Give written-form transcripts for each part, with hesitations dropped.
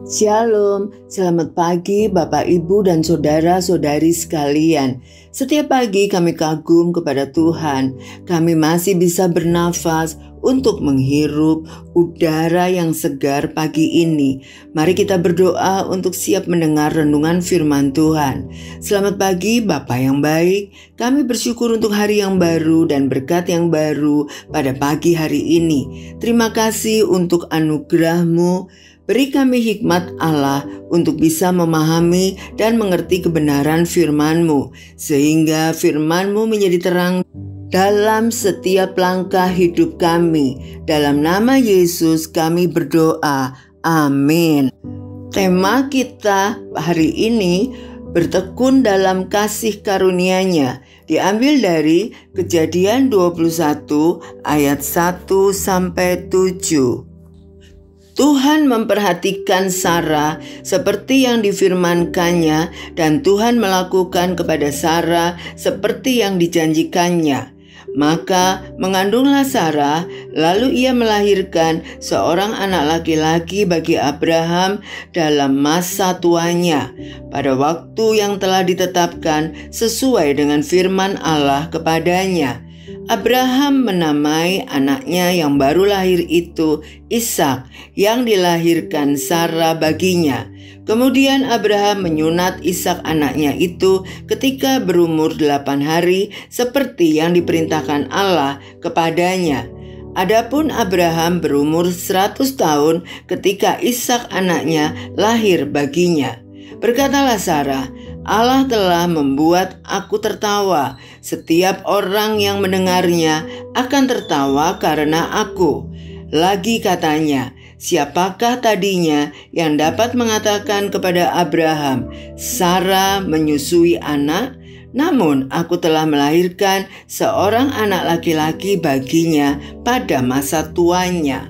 Shalom, selamat pagi Bapak Ibu dan saudara-saudari sekalian. Setiap pagi kami kagum kepada Tuhan. Kami masih bisa bernafas untuk menghirup udara yang segar pagi ini. Mari kita berdoa untuk siap mendengar renungan firman Tuhan. Selamat pagi Bapak yang baik. Kami bersyukur untuk hari yang baru dan berkat yang baru pada pagi hari ini. Terima kasih untuk anugerah-Mu. Beri kami hikmat Allah untuk bisa memahami dan mengerti kebenaran firman-Mu, sehingga firman-Mu menjadi terang dalam setiap langkah hidup kami. Dalam nama Yesus kami berdoa. Amin. Tema kita hari ini bertekun dalam kasih karunia-Nya, diambil dari Kejadian 21 ayat 1-7. Tuhan memperhatikan Sarah seperti yang difirmankannya, dan Tuhan melakukan kepada Sarah seperti yang dijanjikannya. Maka mengandunglah Sarah, lalu ia melahirkan seorang anak laki-laki bagi Abraham dalam masa tuanya, pada waktu yang telah ditetapkan sesuai dengan firman Allah kepadanya. Abraham menamai anaknya yang baru lahir itu Ishak, yang dilahirkan Sarah baginya. Kemudian Abraham menyunat Ishak anaknya itu ketika berumur 8 hari seperti yang diperintahkan Allah kepadanya. Adapun Abraham berumur 100 tahun ketika Ishak anaknya lahir baginya. Berkatalah Sarah, Allah telah membuat aku tertawa. Setiap orang yang mendengarnya akan tertawa karena aku. Lagi katanya, siapakah tadinya yang dapat mengatakan kepada Abraham, Sarah menyusui anak? Namun aku telah melahirkan seorang anak laki-laki baginya pada masa tuanya.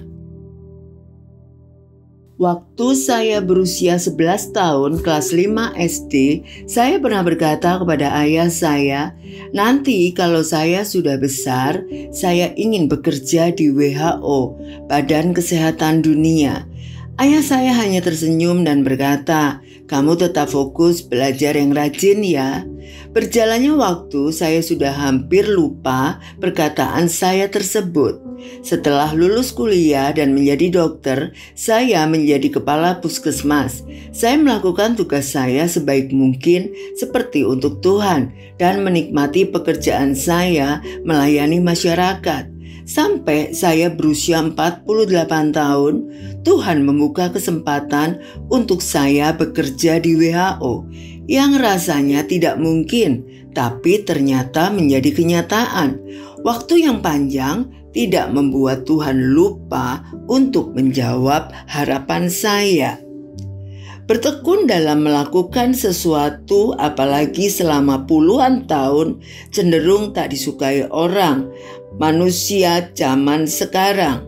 Waktu saya berusia 11 tahun, kelas 5 SD, saya pernah berkata kepada ayah saya, nanti kalau saya sudah besar, saya ingin bekerja di WHO, Badan Kesehatan Dunia. Ayah saya hanya tersenyum dan berkata, kamu tetap fokus belajar yang rajin ya. Berjalannya waktu, saya sudah hampir lupa perkataan saya tersebut. Setelah lulus kuliah dan menjadi dokter, saya menjadi kepala puskesmas. Saya melakukan tugas saya sebaik mungkin seperti untuk Tuhan dan menikmati pekerjaan saya melayani masyarakat. Sampai saya berusia 48 tahun, Tuhan membuka kesempatan untuk saya bekerja di WHO yang rasanya tidak mungkin, tapi ternyata menjadi kenyataan. Waktu yang panjang tidak membuat Tuhan lupa untuk menjawab harapan saya. Bertekun dalam melakukan sesuatu, apalagi selama puluhan tahun, cenderung tak disukai orang, manusia zaman sekarang.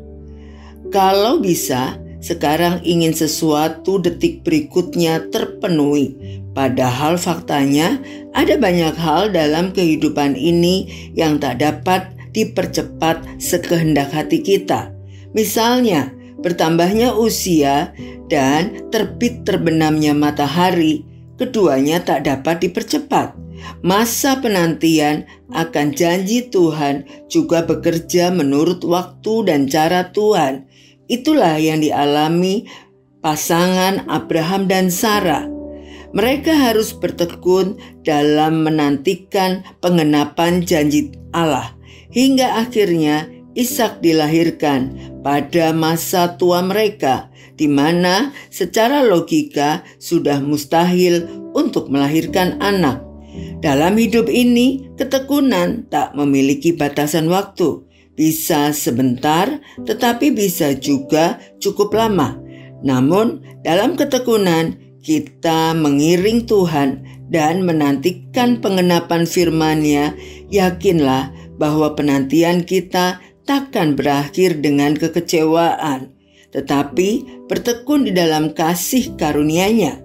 Kalau bisa, sekarang ingin sesuatu detik berikutnya terpenuhi. Padahal faktanya ada banyak hal dalam kehidupan ini yang tak dapat dipercepat sekehendak hati kita. Misalnya, bertambahnya usia dan terbit terbenamnya matahari, keduanya tak dapat dipercepat. Masa penantian akan janji Tuhan juga bekerja menurut waktu dan cara Tuhan. Itulah yang dialami pasangan Abraham dan Sarah. Mereka harus bertekun dalam menantikan penggenapan janji Allah, hingga akhirnya Ishak dilahirkan pada masa tua mereka, di mana secara logika sudah mustahil untuk melahirkan anak. Dalam hidup ini, ketekunan tak memiliki batasan waktu. Bisa sebentar, tetapi bisa juga cukup lama. Namun, dalam ketekunan, kita mengiring Tuhan dan menantikan penggenapan firman-Nya. Yakinlah bahwa penantian kita takkan berakhir dengan kekecewaan, tetapi bertekun di dalam kasih karunia-Nya.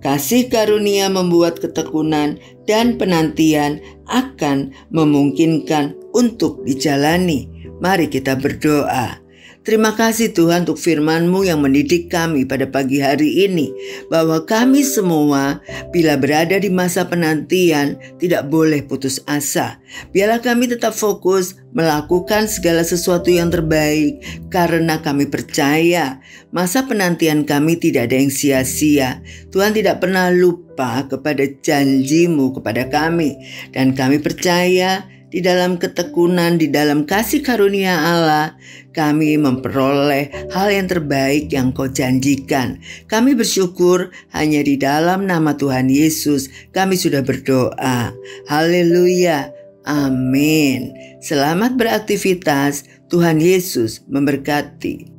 Kasih karunia membuat ketekunan dan penantian akan memungkinkan untuk dijalani. Mari kita berdoa. Terima kasih Tuhan untuk firman-Mu yang mendidik kami pada pagi hari ini, bahwa kami semua bila berada di masa penantian tidak boleh putus asa. Biarlah kami tetap fokus melakukan segala sesuatu yang terbaik, karena kami percaya masa penantian kami tidak ada yang sia-sia. Tuhan tidak pernah lupa kepada janji-Mu kepada kami, dan kami percaya di dalam ketekunan, di dalam kasih karunia Allah, kami memperoleh hal yang terbaik yang Kau janjikan. Kami bersyukur hanya di dalam nama Tuhan Yesus kami sudah berdoa. Haleluya. Amin. Selamat beraktivitas. Tuhan Yesus memberkati.